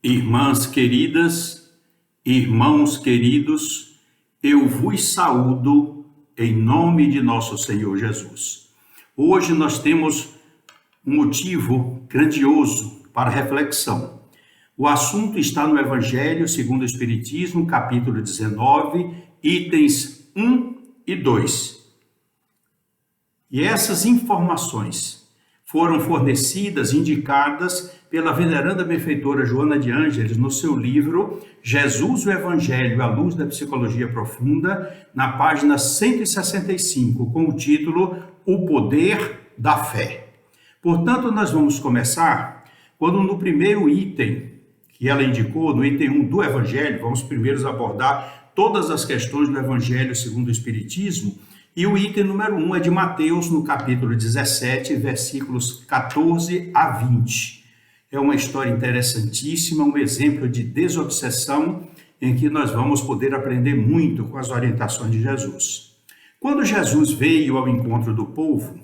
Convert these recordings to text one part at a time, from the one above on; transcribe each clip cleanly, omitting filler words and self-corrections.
Irmãs queridas, irmãos queridos, eu vos saúdo em nome de nosso Senhor Jesus. Hoje nós temos um motivo grandioso para reflexão. O assunto está no Evangelho segundo o Espiritismo, capítulo 19, itens 1 e 2. E essas informações foram fornecidas, indicadas pela veneranda benfeitora Joana de Ângeles no seu livro Jesus, o Evangelho à Luz da Psicologia Profunda, na página 165, com o título O Poder da Fé. Portanto, nós vamos começar quando no primeiro item que ela indicou, no item 1 do Evangelho, vamos primeiro abordar todas as questões do Evangelho segundo o Espiritismo, e o item número 1 é de Mateus, no capítulo 17, versículos 14 a 20. É uma história interessantíssima, um exemplo de desobsessão em que nós vamos poder aprender muito com as orientações de Jesus. Quando Jesus veio ao encontro do povo,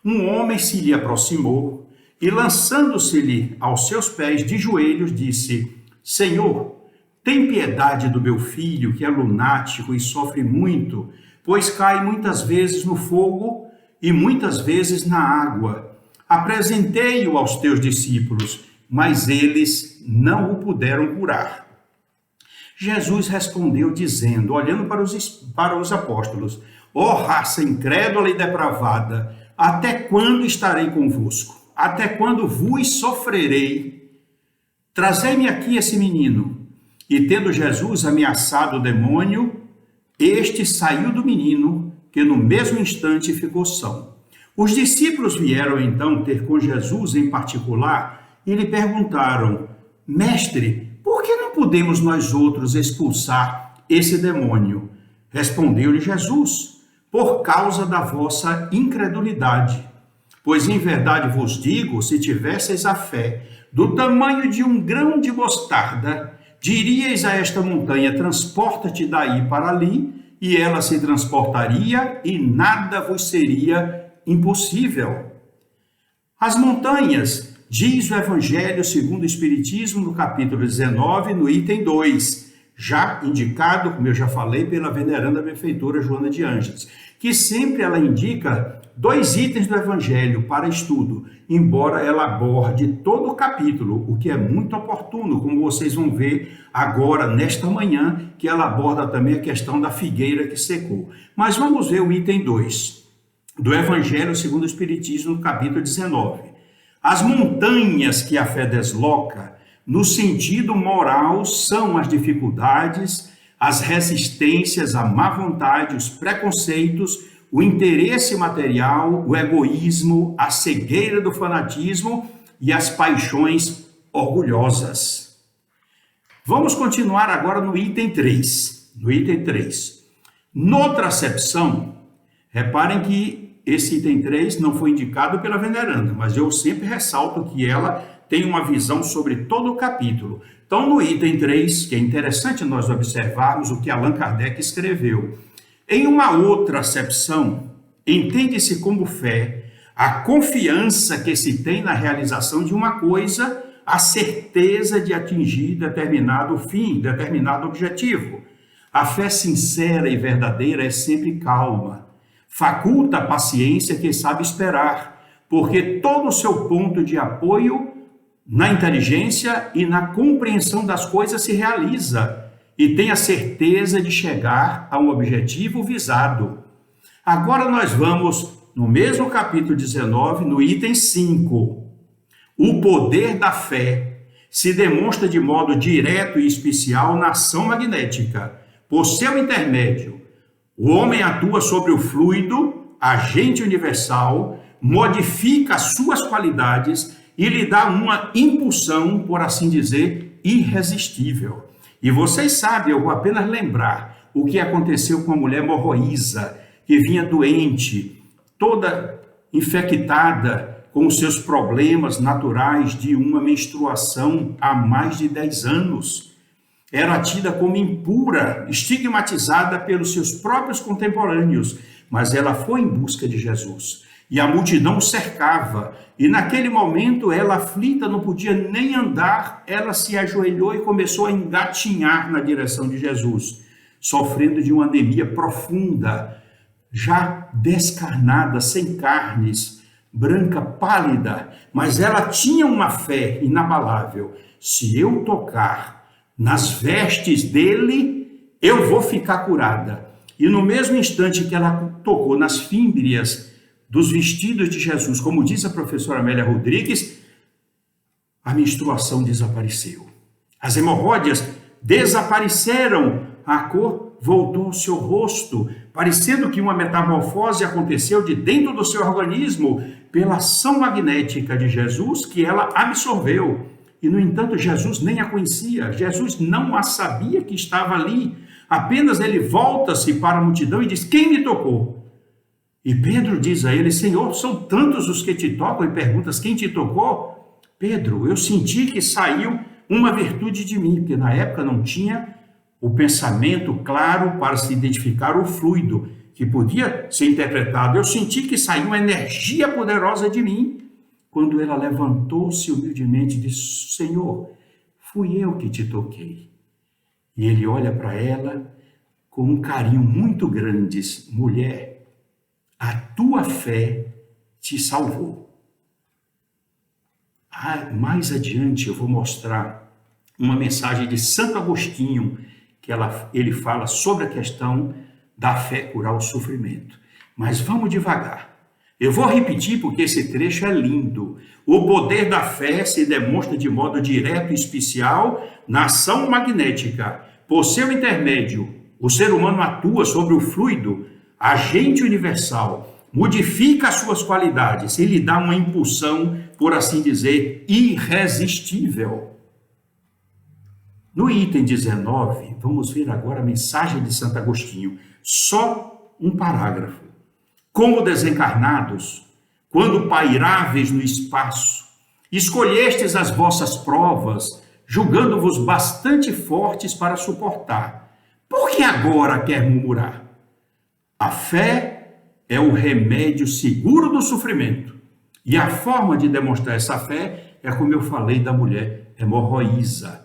um homem se lhe aproximou e, lançando-se-lhe aos seus pés de joelhos, disse: Senhor, tem piedade do meu filho, que é lunático e sofre muito, pois cai muitas vezes no fogo e muitas vezes na água. Apresentei-o aos teus discípulos, mas eles não o puderam curar. Jesus respondeu dizendo, olhando para os apóstolos: ó raça incrédula e depravada, até quando estarei convosco? Até quando vos sofrerei? Trazei-me aqui esse menino. E tendo Jesus ameaçado o demônio, este saiu do menino, que no mesmo instante ficou são. Os discípulos vieram então ter com Jesus em particular e lhe perguntaram: Mestre, por que não podemos nós outros expulsar esse demônio? Respondeu-lhe Jesus: por causa da vossa incredulidade. Pois em verdade vos digo, se tivesseis a fé do tamanho de um grão de mostarda, diríeis a esta montanha: transporta-te daí para ali, e ela se transportaria, e nada vos seria impossível. As montanhas, diz o Evangelho segundo o Espiritismo, no capítulo 19, no item 2, já indicado, como eu já falei, pela veneranda benfeitora Joana de Ângeles, que sempre ela indica 2 itens do Evangelho para estudo, embora ela aborde todo o capítulo, o que é muito oportuno, como vocês vão ver agora, nesta manhã, que ela aborda também a questão da figueira que secou. Mas vamos ver o item 2 do Evangelho segundo o Espiritismo, no capítulo 19. As montanhas que a fé desloca, no sentido moral, são as dificuldades, as resistências, a má vontade, os preconceitos, o interesse material, o egoísmo, a cegueira do fanatismo e as paixões orgulhosas. Vamos continuar agora no item 3. No item 3. Noutra acepção, reparem que esse item 3 não foi indicado pela veneranda, mas eu sempre ressalto que ela tem uma visão sobre todo o capítulo. Então, no item 3, que é interessante nós observarmos o que Allan Kardec escreveu. Em uma outra acepção, entende-se como fé a confiança que se tem na realização de uma coisa, a certeza de atingir determinado fim, determinado objetivo. A fé sincera e verdadeira é sempre calma, faculta a paciência que sabe esperar, porque todo o seu ponto de apoio na inteligência e na compreensão das coisas se realiza, e tem a certeza de chegar a um objetivo visado. Agora nós vamos, no mesmo capítulo 19, no item 5. O poder da fé se demonstra de modo direto e especial na ação magnética. Por seu intermédio, o homem atua sobre o fluido, agente universal, modifica as suas qualidades e lhe dá uma impulsão, por assim dizer, irresistível. E vocês sabem, eu vou apenas lembrar o que aconteceu com a mulher morroísa, que vinha doente, toda infectada com os seus problemas naturais de uma menstruação há mais de 10 anos. Era tida como impura, estigmatizada pelos seus próprios contemporâneos, mas ela foi em busca de Jesus. e a multidão o cercava. E naquele momento, ela aflita, não podia nem andar, ela se ajoelhou e começou a engatinhar na direção de Jesus, sofrendo de uma anemia profunda, já descarnada, sem carnes, branca, pálida, mas ela tinha uma fé inabalável. Se eu tocar nas vestes dele, eu vou ficar curada. E no mesmo instante que ela tocou nas fímbrias dos vestidos de Jesus, como diz a professora Amélia Rodrigues, a menstruação desapareceu. As hemorroidas desapareceram, a cor voltou ao seu rosto, parecendo que uma metamorfose aconteceu de dentro do seu organismo pela ação magnética de Jesus que ela absorveu. E, no entanto, Jesus nem a conhecia, Jesus não a sabia que estava ali. Apenas ele volta-se para a multidão e diz: quem me tocou? E Pedro diz a ele: Senhor, são tantos os que te tocam, e perguntas: quem te tocou? Pedro, eu senti que saiu uma virtude de mim, porque na época não tinha o pensamento claro para se identificar o fluido que podia ser interpretado. Eu senti que saiu uma energia poderosa de mim. Quando ela levantou-se humildemente e disse: Senhor, fui eu que te toquei. E ele olha para ela com um carinho muito grande, diz: mulher, a tua fé te salvou. Mais adiante eu vou mostrar uma mensagem de Santo Agostinho, que ele fala sobre a questão da fé curar o sofrimento. Mas vamos devagar. Eu vou repetir porque esse trecho é lindo. O poder da fé se demonstra de modo direto e especial na ação magnética. Por seu intermédio, o ser humano atua sobre o fluido, agente universal, modifica as suas qualidades e lhe dá uma impulsão, por assim dizer, irresistível. No item 19, vamos ver agora a mensagem de Santo Agostinho. Só um parágrafo. Como desencarnados, quando pairáveis no espaço, escolhestes as vossas provas, julgando-vos bastante fortes para suportar. Por que agora quer murmurar? A fé é o remédio seguro do sofrimento. E a forma de demonstrar essa fé é como eu falei da mulher hemorroísa.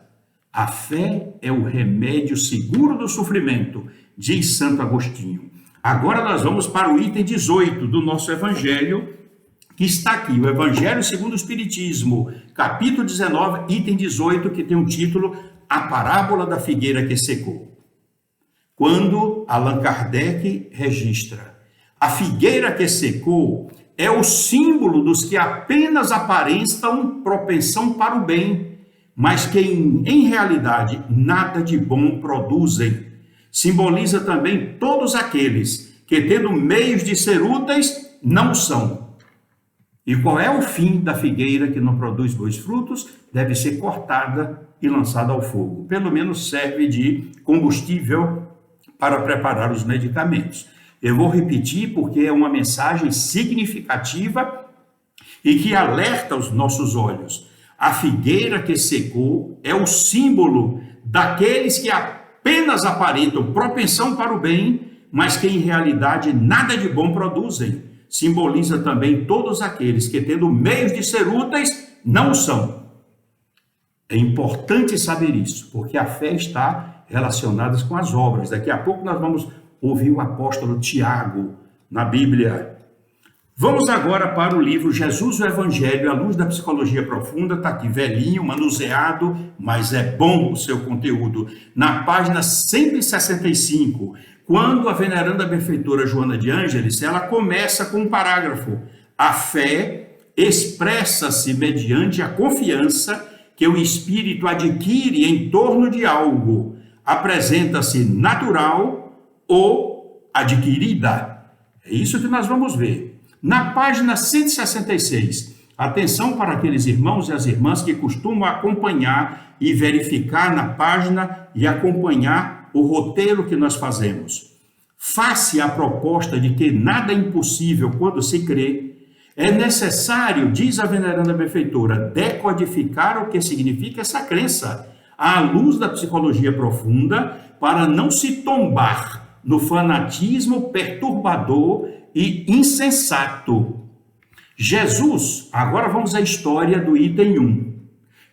A fé é o remédio seguro do sofrimento, diz Santo Agostinho. Agora nós vamos para o item 18 do nosso Evangelho, que está aqui, o Evangelho segundo o Espiritismo, capítulo 19, item 18, que tem o título A Parábola da Figueira que Secou. Quando Allan Kardec registra: a figueira que secou é o símbolo dos que apenas aparentam propensão para o bem, mas que em realidade nada de bom produzem. Simboliza também todos aqueles que, tendo meios de ser úteis, não são. E qual é o fim da figueira que não produz bons frutos? Deve ser cortada e lançada ao fogo. Pelo menos serve de combustível para preparar os medicamentos. Eu vou repetir porque é uma mensagem significativa e que alerta os nossos olhos. A figueira que secou é o símbolo daqueles que apenas aparentam propensão para o bem, mas que em realidade nada de bom produzem. Simboliza também todos aqueles que, tendo meios de ser úteis, não são. É importante saber isso, porque a fé está relacionada com as obras. Daqui a pouco nós vamos ouvir o apóstolo Tiago na Bíblia. Vamos agora para o livro Jesus o Evangelho, à luz da psicologia profunda. Está aqui, velhinho, manuseado, mas é bom o seu conteúdo. Na página 165, quando a veneranda benfeitora Joana de Ângeles, ela começa com um parágrafo. A fé expressa-se mediante a confiança que o espírito adquire em torno de algo. Apresenta-se natural ou adquirida. É isso que nós vamos ver. Na página 166, atenção para aqueles irmãos e as irmãs que costumam acompanhar e verificar na página e acompanhar o roteiro que nós fazemos. Face à proposta de que nada é impossível quando se crê, é necessário, diz a veneranda benfeitora, decodificar o que significa essa crença, à luz da psicologia profunda, para não se tombar no fanatismo perturbador e insensato Jesus, agora vamos à história do item 1.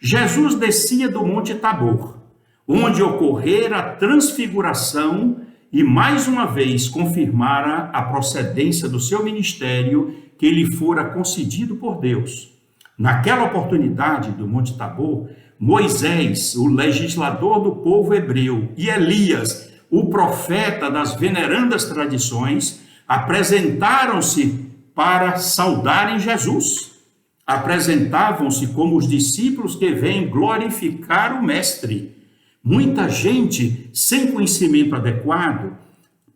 Jesus descia do Monte Tabor, onde ocorrera a transfiguração e mais uma vez confirmara a procedência do seu ministério que lhe fora concedido por Deus. Naquela oportunidade do Monte Tabor, Moisés, o legislador do povo hebreu, e Elias, o profeta das venerandas tradições, apresentaram-se para saudarem Jesus. Apresentavam-se como os discípulos que vêm glorificar o Mestre. Muita gente, sem conhecimento adequado,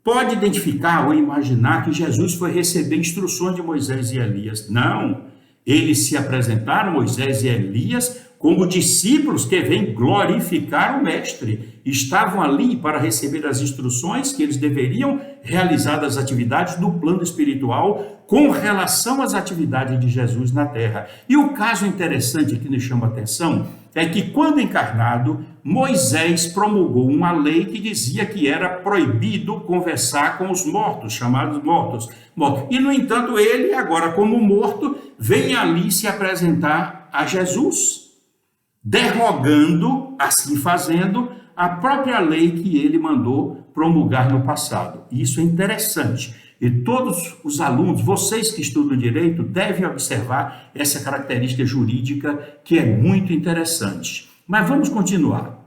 pode identificar ou imaginar que Jesus foi receber instruções de Moisés e Elias. Não, eles se apresentaram, Moisés e Elias, como discípulos que vêm glorificar o Mestre. Estavam ali para receber as instruções que eles deveriam realizar das atividades do plano espiritual com relação às atividades de Jesus na terra. E o caso interessante que nos chama a atenção é que, quando encarnado, Moisés promulgou uma lei que dizia que era proibido conversar com os mortos, chamados mortos. E, no entanto, ele, agora como morto, vem ali se apresentar a Jesus, derrogando, assim fazendo, a própria lei que ele mandou promulgar no passado. Isso é interessante. E todos os alunos, vocês que estudam direito, devem observar essa característica jurídica que é muito interessante. Mas vamos continuar.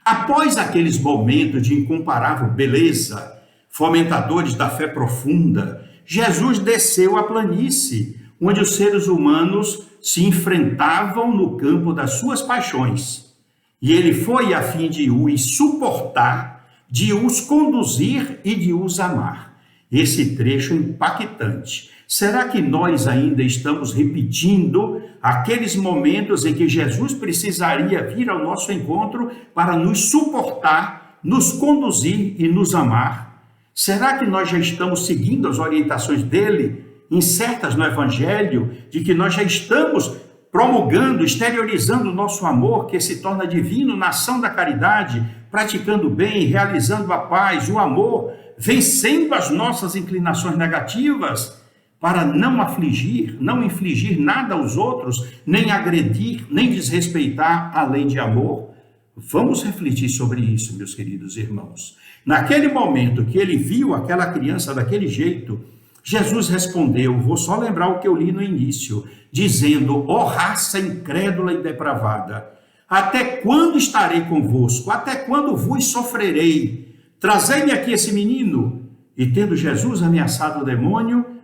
Após aqueles momentos de incomparável beleza, fomentadores da fé profunda, Jesus desceu a planície, onde os seres humanos se enfrentavam no campo das suas paixões. E ele foi a fim de os suportar, de os conduzir e de os amar. Esse trecho é impactante. Será que nós ainda estamos repetindo aqueles momentos em que Jesus precisaria vir ao nosso encontro para nos suportar, nos conduzir e nos amar? Será que nós já estamos seguindo as orientações dele, incertas no Evangelho, de que nós já estamos promulgando, exteriorizando o nosso amor, que se torna divino na ação da caridade, praticando o bem, realizando a paz, o amor, vencendo as nossas inclinações negativas, para não afligir, não infligir nada aos outros, nem agredir, nem desrespeitar a lei de amor? Vamos refletir sobre isso, meus queridos irmãos. Naquele momento que ele viu aquela criança daquele jeito, Jesus respondeu, vou só lembrar o que eu li no início, dizendo, ó raça incrédula e depravada, até quando estarei convosco? Até quando vos sofrerei? Trazei-me aqui esse menino. E tendo Jesus ameaçado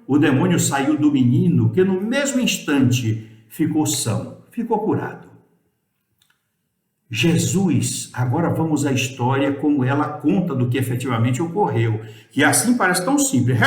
o demônio saiu do menino, que no mesmo instante ficou são, ficou curado. Jesus, agora vamos à história como ela conta do que efetivamente ocorreu. E assim parece tão simples.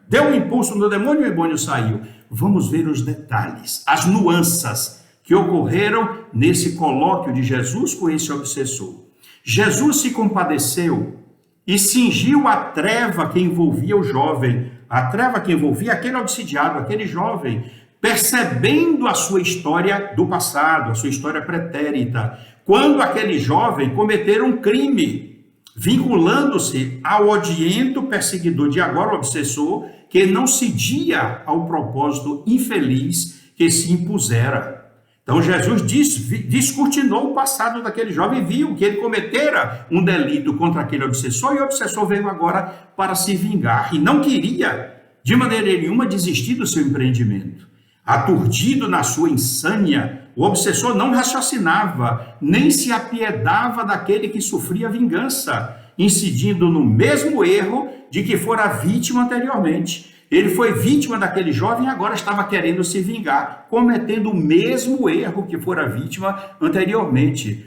Deu um impulso no demônio e o demônio saiu. Vamos ver os detalhes, as nuances que ocorreram nesse colóquio de Jesus com esse obsessor. Jesus se compadeceu e cingiu a treva que envolvia o jovem, a treva que envolvia aquele obsidiado, aquele jovem, percebendo a sua história do passado, a sua história pretérita, quando aquele jovem cometera um crime, vinculando-se ao odiento perseguidor de agora o obsessor, que não cedia ao propósito infeliz que se impusera. Então Jesus descortinou o passado daquele jovem, viu que ele cometera um delito contra aquele obsessor, e o obsessor veio agora para se vingar, e não queria, de maneira nenhuma, desistir do seu empreendimento. Aturdido na sua insânia, o obsessor não raciocinava, nem se apiedava daquele que sofria vingança, incidindo no mesmo erro de que fora vítima anteriormente. Ele foi vítima daquele jovem e agora estava querendo se vingar, cometendo o mesmo erro que fora vítima anteriormente.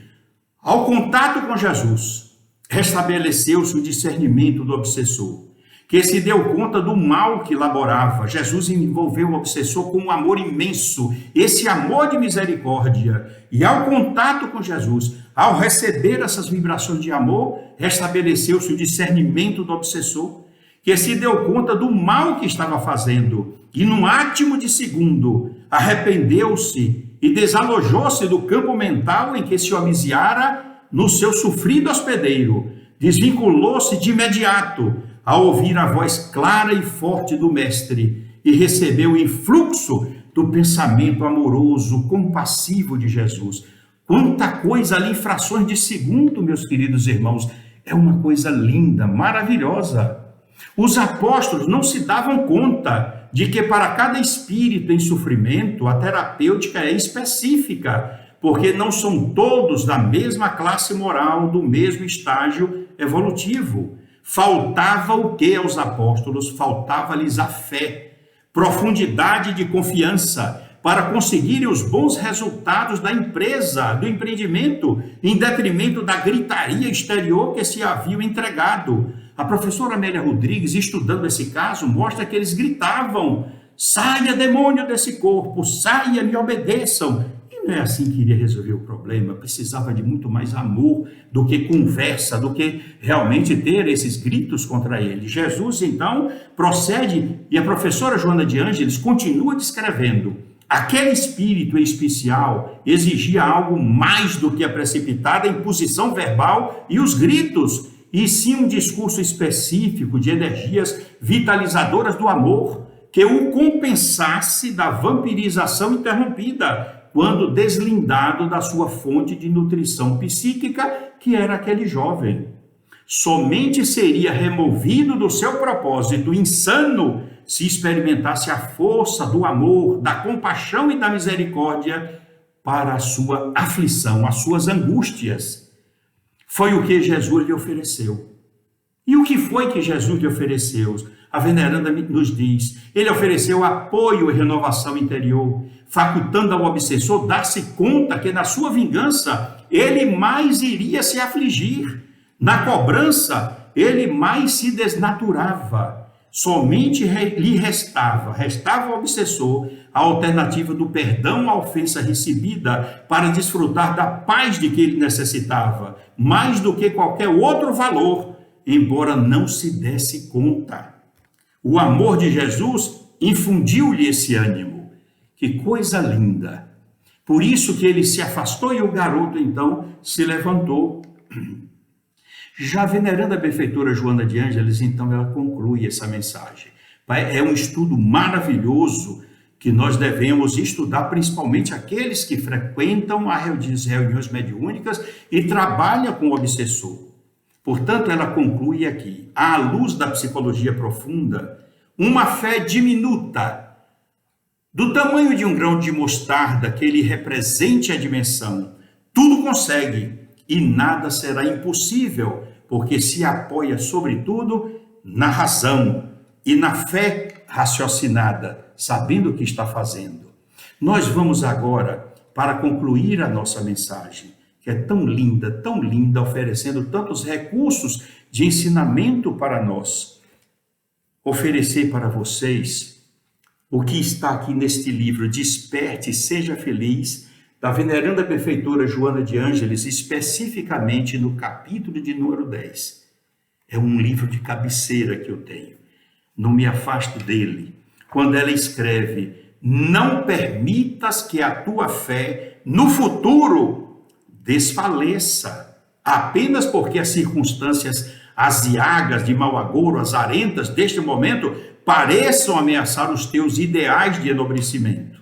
Ao contato com Jesus, restabeleceu-se o discernimento do obsessor, que se deu conta do mal que laborava. Jesus envolveu o obsessor com um amor imenso, esse amor de misericórdia. E ao contato com Jesus, ao receber essas vibrações de amor, restabeleceu-se o discernimento do obsessor, que se deu conta do mal que estava fazendo, e num átimo de segundo, arrependeu-se e desalojou-se do campo mental em que se homiziara no seu sofrido hospedeiro, desvinculou-se de imediato ao ouvir a voz clara e forte do Mestre, e recebeu o influxo do pensamento amoroso, compassivo de Jesus. Quanta coisa ali, em frações de segundo, meus queridos irmãos, é uma coisa linda, maravilhosa. Os apóstolos não se davam conta de que para cada espírito em sofrimento, a terapêutica é específica, porque não são todos da mesma classe moral, do mesmo estágio evolutivo. Faltava o que aos apóstolos? Faltava-lhes a fé, profundidade de confiança para conseguirem os bons resultados da empresa, do empreendimento, em detrimento da gritaria exterior que se haviam entregado. A professora Amélia Rodrigues, estudando esse caso, mostra que eles gritavam: saia, demônio, desse corpo, saia, me obedeçam. E não é assim que iria resolver o problema. Precisava de muito mais amor do que conversa, do que realmente ter esses gritos contra ele. Jesus, então, procede, e a professora Joana de Ângeles continua descrevendo: aquele espírito em especial exigia algo mais do que a precipitada imposição verbal e os gritos, e sim um discurso específico de energias vitalizadoras do amor, que o compensasse da vampirização interrompida, quando deslindado da sua fonte de nutrição psíquica, que era aquele jovem. Somente seria removido do seu propósito insano se experimentasse a força do amor, da compaixão e da misericórdia para a sua aflição, as suas angústias. Foi o que Jesus lhe ofereceu. E o que foi que Jesus lhe ofereceu? A veneranda nos diz: ele ofereceu apoio e renovação interior, facultando ao obsessor dar-se conta que na sua vingança ele mais iria se afligir. Na cobrança, ele mais se desnaturava. Somente lhe restava ao obsessor a alternativa do perdão à ofensa recebida para desfrutar da paz de que ele necessitava, mais do que qualquer outro valor, embora não se desse conta. O amor de Jesus infundiu-lhe esse ânimo. Que coisa linda! Por isso que ele se afastou e o garoto, então, se levantou. Já a veneranda benfeitora Joana de Ângeles, então, ela conclui essa mensagem. É um estudo maravilhoso que nós devemos estudar, principalmente aqueles que frequentam as reuniões mediúnicas e trabalham com o obsessor. Portanto, ela conclui aqui: à luz da psicologia profunda, uma fé diminuta, do tamanho de um grão de mostarda, que ele represente a dimensão, tudo consegue e nada será impossível, porque se apoia, sobretudo, na razão e na fé raciocinada, sabendo o que está fazendo. Nós vamos agora, para concluir a nossa mensagem, que é tão linda, oferecendo tantos recursos de ensinamento para nós, oferecer para vocês o que está aqui neste livro, Desperte e Seja Feliz, da veneranda benfeitora Joana de Ângeles, especificamente no capítulo de número 10. É um livro de cabeceira que eu tenho. Não me afasto dele. Quando ela escreve: não permitas que a tua fé no futuro desfaleça, apenas porque as circunstâncias aziagas, de mau agouro, azarentas deste momento pareçam ameaçar os teus ideais de enobrecimento.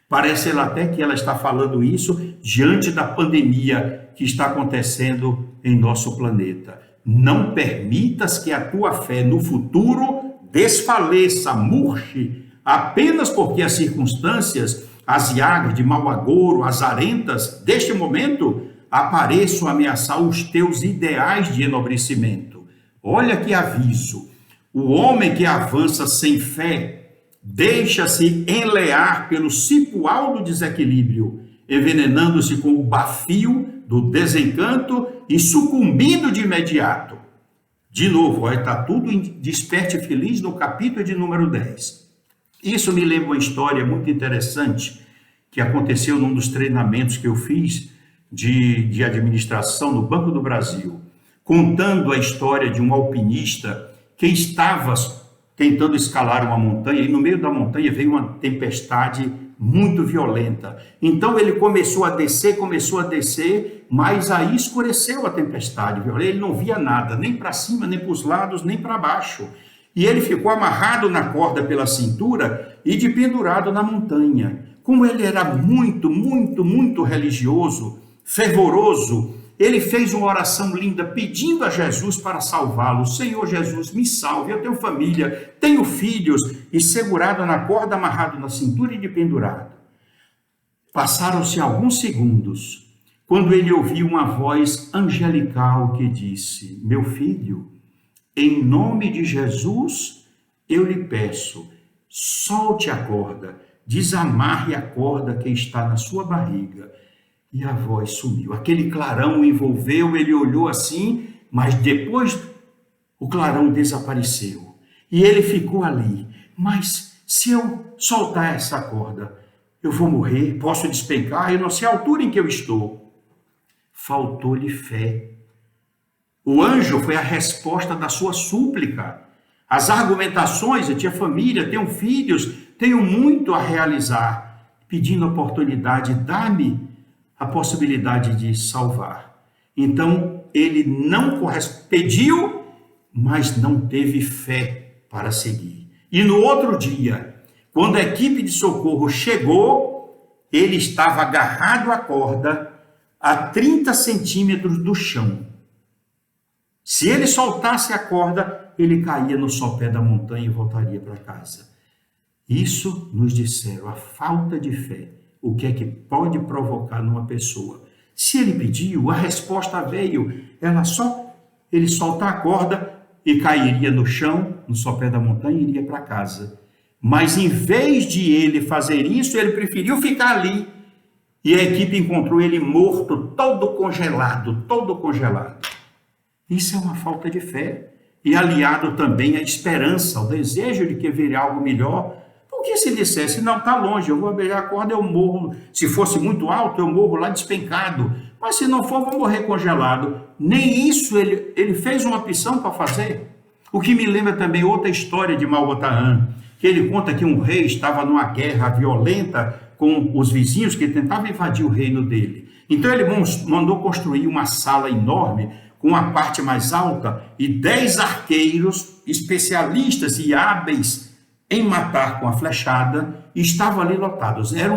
Parece até que ela está falando isso diante da pandemia que está acontecendo em nosso planeta. Não permitas que a tua fé no futuro desfaleça, murche, apenas porque as circunstâncias aziagas, de mau agouro, azarentas deste momento apareçam ameaçar os teus ideais de enobrecimento. Olha que aviso: o homem que avança sem fé deixa-se enlear pelo cipoal do desequilíbrio, envenenando-se com o bafio do desencanto e sucumbindo de imediato. De novo, está tudo em Desperte Feliz no capítulo de número 10. Isso me lembra uma história muito interessante que aconteceu num dos treinamentos que eu fiz de administração no Banco do Brasil, contando a história de um alpinista que estava tentando escalar uma montanha, e no meio da montanha veio uma tempestade muito violenta. Então ele começou a descer, mas aí escureceu a tempestade. Ele não via nada, nem para cima, nem para os lados, nem para baixo. E ele ficou amarrado na corda pela cintura e de pendurado na montanha. Como ele era muito religioso, fervoroso, ele fez uma oração linda pedindo a Jesus para salvá-lo. Senhor Jesus, me salve, eu tenho família, tenho filhos, e segurado na corda, amarrado na cintura e de pendurado. Passaram-se alguns segundos, quando ele ouviu uma voz angelical que disse: meu filho, em nome de Jesus, eu lhe peço, solte a corda, desamarre a corda que está na sua barriga. E a voz sumiu. Aquele clarão o envolveu, ele olhou assim, mas depois o clarão desapareceu. E ele ficou ali. Mas se eu soltar essa corda, eu vou morrer, posso despencar, eu não sei a altura em que eu estou. Faltou-lhe fé. O anjo foi a resposta da sua súplica. As argumentações: eu tinha família, tenho filhos, tenho muito a realizar. Pedindo oportunidade, dá-me a possibilidade de salvar. Então, ele não pediu, mas não teve fé para seguir. E no outro dia, quando a equipe de socorro chegou, ele estava agarrado à corda a 30 centímetros do chão. Se ele soltasse a corda, ele caía no sopé da montanha e voltaria para casa. Isso nos disseram, a falta de fé. O que é que pode provocar numa pessoa? Se ele pediu, a resposta veio. Ele soltar a corda e cairia no chão, no sopé da montanha, e iria para casa. Mas em vez de ele fazer isso, ele preferiu ficar ali. E a equipe encontrou ele morto, todo congelado. Isso é uma falta de fé. E aliado também à esperança, ao desejo de que viria algo melhor. Porque se dissesse, não, está longe, eu vou abrir a corda, eu morro. Se fosse muito alto, eu morro lá despencado. Mas se não for, vou morrer congelado. Nem isso ele fez uma opção para fazer. O que me lembra também outra história de Malbotaan, que ele conta que um rei estava numa guerra violenta com os vizinhos que tentavam invadir o reino dele. Então ele mandou construir uma sala enorme, com a parte mais alta, e 10 arqueiros especialistas e hábeis em matar com a flechada, estavam ali lotados. Era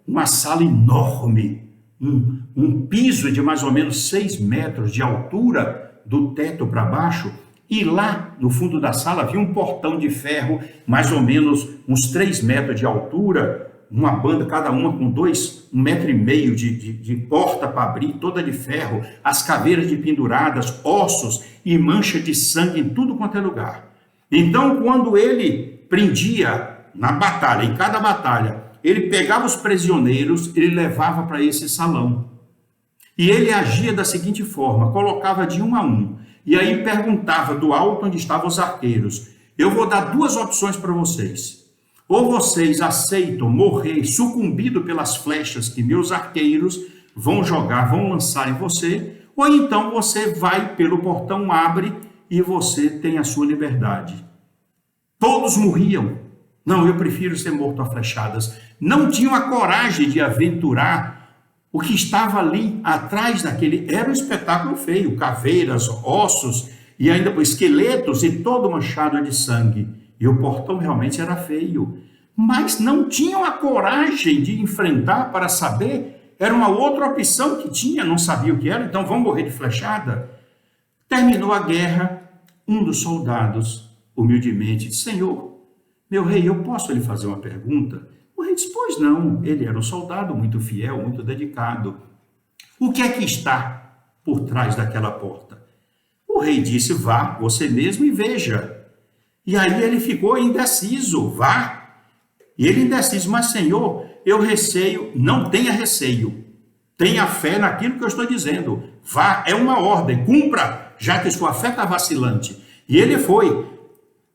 uma sala enorme, um piso de mais ou menos 6 metros de altura, do teto para baixo, e lá no fundo da sala havia um portão de ferro, mais ou menos uns 3 metros de altura, uma banda, cada uma com 1,5 metros de porta para abrir, toda de ferro, as caveiras de penduradas, ossos e mancha de sangue em tudo quanto é lugar. Então, quando ele prendia na batalha, em cada batalha, ele pegava os prisioneiros, ele levava para esse salão. E ele agia da seguinte forma, colocava de um a um, e aí perguntava do alto onde estavam os arqueiros: eu vou dar 2 opções para vocês. Ou vocês aceitam morrer sucumbido pelas flechas que meus arqueiros vão jogar, vão lançar em você, ou então você vai pelo portão, abre e você tem a sua liberdade. Todos morriam. Não, eu prefiro ser morto a flechadas. Não tinham a coragem de aventurar o que estava ali atrás daquele. Era um espetáculo feio, caveiras, ossos e ainda esqueletos e todo manchado de sangue. E o portão realmente era feio. Mas não tinham a coragem de enfrentar para saber. Era uma outra opção que tinha, não sabia o que era, então vão morrer de flechada. Terminou a guerra, um dos soldados humildemente disse: Senhor, meu rei, eu posso lhe fazer uma pergunta? O rei disse: pois não. Ele era um soldado muito fiel, muito dedicado. O que é que está por trás daquela porta? O rei disse: vá você mesmo e veja. E aí ele ficou indeciso: vá. E ele indeciso: mas Senhor, eu receio. Não tenha receio, tenha fé naquilo que eu estou dizendo. Vá, é uma ordem, cumpra, já que sua fé está vacilante. E ele foi,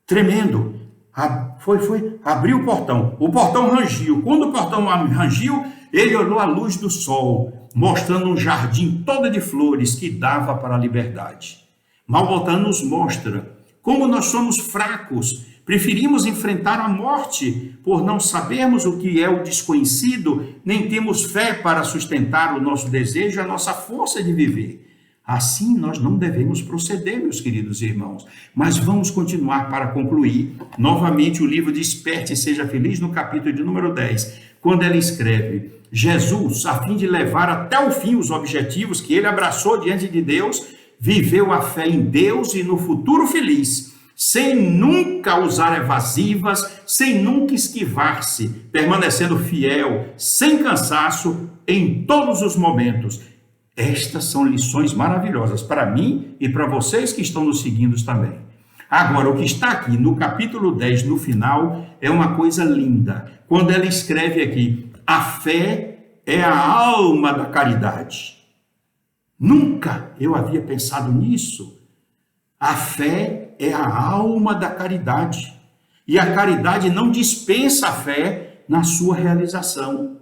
tremendo, abriu o portão rangiu. Quando o portão rangiu, ele olhou a luz do sol, mostrando um jardim todo de flores que dava para a liberdade. Malbotaan nos mostra como nós somos fracos, preferimos enfrentar a morte por não sabermos o que é o desconhecido, nem temos fé para sustentar o nosso desejo, a nossa força de viver. Assim nós não devemos proceder, meus queridos irmãos. Mas vamos continuar para concluir. Novamente o livro Desperte e Seja Feliz, no capítulo de número 10, quando ela escreve: Jesus, a fim de levar até o fim os objetivos que ele abraçou diante de Deus, viveu a fé em Deus e no futuro feliz, sem nunca usar evasivas, sem nunca esquivar-se, permanecendo fiel, sem cansaço, em todos os momentos. Estas são lições maravilhosas para mim e para vocês que estão nos seguindo também. Agora, o que está aqui no capítulo 10, no final, é uma coisa linda. Quando ela escreve aqui: a fé é a alma da caridade. Nunca eu havia pensado nisso. A fé é a alma da caridade. E a caridade não dispensa a fé na sua realização.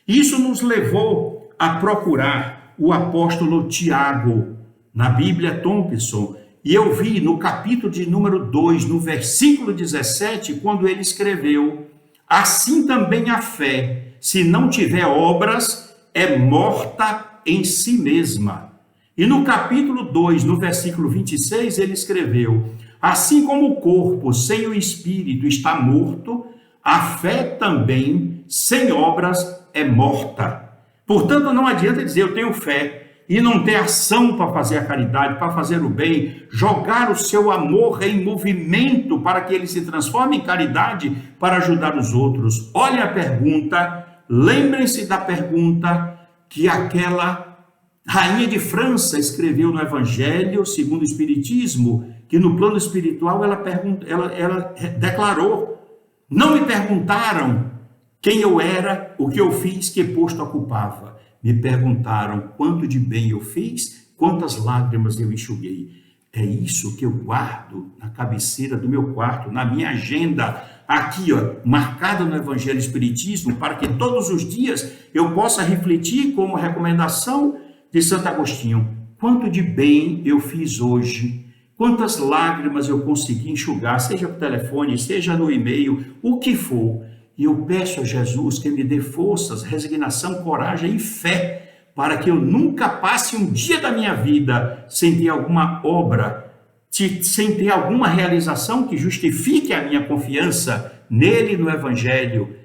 Isso nos levou a procurar o apóstolo Tiago, na Bíblia Thompson, e eu vi no capítulo de número 2, no versículo 17, quando ele escreveu: assim também a fé, se não tiver obras, é morta em si mesma. E no capítulo 2, no versículo 26, ele escreveu: assim como o corpo sem o espírito está morto, a fé também, sem obras, é morta. Portanto, não adianta dizer eu tenho fé e não ter ação para fazer a caridade, para fazer o bem, jogar o seu amor em movimento para que ele se transforme em caridade para ajudar os outros. Olha a pergunta, lembrem-se da pergunta que aquela rainha de França escreveu no Evangelho segundo o Espiritismo, que no plano espiritual ela declarou: não me perguntaram quem eu era, o que eu fiz, que posto ocupava. Me perguntaram quanto de bem eu fiz, quantas lágrimas eu enxuguei. É isso que eu guardo na cabeceira do meu quarto, na minha agenda, aqui, marcada no Evangelho Espiritismo, para que todos os dias eu possa refletir como recomendação de Santo Agostinho: quanto de bem eu fiz hoje, quantas lágrimas eu consegui enxugar, seja por telefone, seja no e-mail, o que for. E eu peço a Jesus que me dê forças, resignação, coragem e fé, para que eu nunca passe um dia da minha vida sem ter alguma obra, sem ter alguma realização que justifique a minha confiança nele, no Evangelho.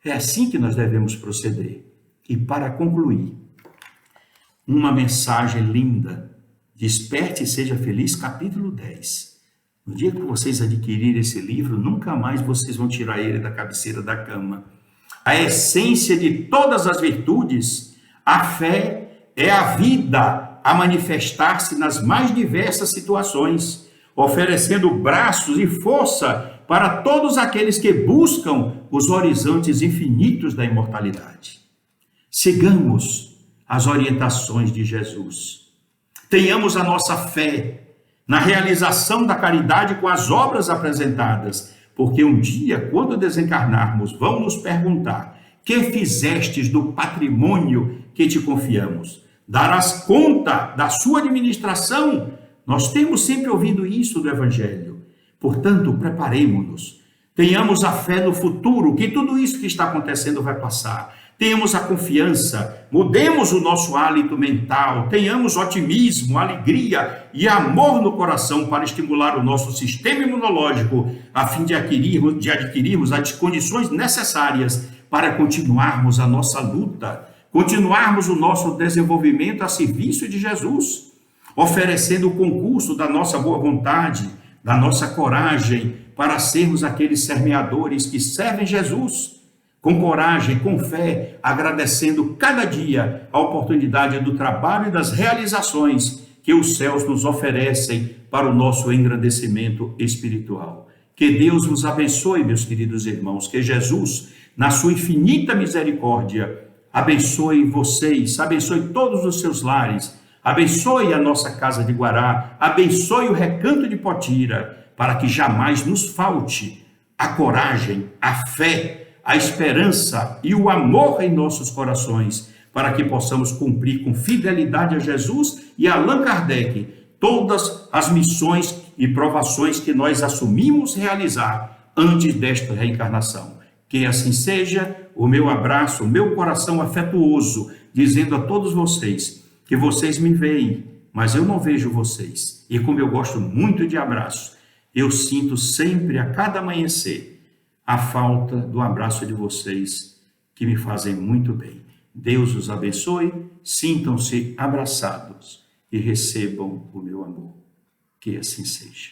É assim que nós devemos proceder. E para concluir, uma mensagem linda: Desperte e Seja Feliz, capítulo 10. No dia que vocês adquirirem esse livro, nunca mais vocês vão tirar ele da cabeceira da cama. A essência de todas as virtudes, a fé é a vida a manifestar-se nas mais diversas situações, oferecendo braços e força para todos aqueles que buscam os horizontes infinitos da imortalidade. Sigamos as orientações de Jesus. Tenhamos a nossa fé na realização da caridade com as obras apresentadas, porque um dia, quando desencarnarmos, vão nos perguntar: que fizestes do patrimônio que te confiamos? Darás conta da sua administração? Nós temos sempre ouvido isso do Evangelho. Portanto, preparemo-nos, tenhamos a fé no futuro, que tudo isso que está acontecendo vai passar. Tenhamos a confiança, mudemos o nosso hálito mental, tenhamos otimismo, alegria e amor no coração para estimular o nosso sistema imunológico, a fim de adquirirmos as condições necessárias para continuarmos a nossa luta, continuarmos o nosso desenvolvimento a serviço de Jesus, oferecendo o concurso da nossa boa vontade, da nossa coragem, para sermos aqueles semeadores que servem Jesus, com coragem, com fé, agradecendo cada dia a oportunidade do trabalho e das realizações que os céus nos oferecem para o nosso engrandecimento espiritual. Que Deus vos abençoe, meus queridos irmãos, que Jesus, na sua infinita misericórdia, abençoe vocês, abençoe todos os seus lares, abençoe a nossa casa de Guará, abençoe o Recanto de Potira, para que jamais nos falte a coragem, a fé, a esperança e o amor em nossos corações, para que possamos cumprir com fidelidade a Jesus e a Allan Kardec todas as missões e provações que nós assumimos realizar antes desta reencarnação. Que assim seja. O meu abraço, o meu coração afetuoso, dizendo a todos vocês que vocês me veem mas eu não vejo vocês. E como eu gosto muito de abraços, eu sinto sempre, a cada amanhecer, a falta do abraço de vocês, que me fazem muito bem. Deus os abençoe, sintam-se abraçados e recebam o meu amor. Que assim seja.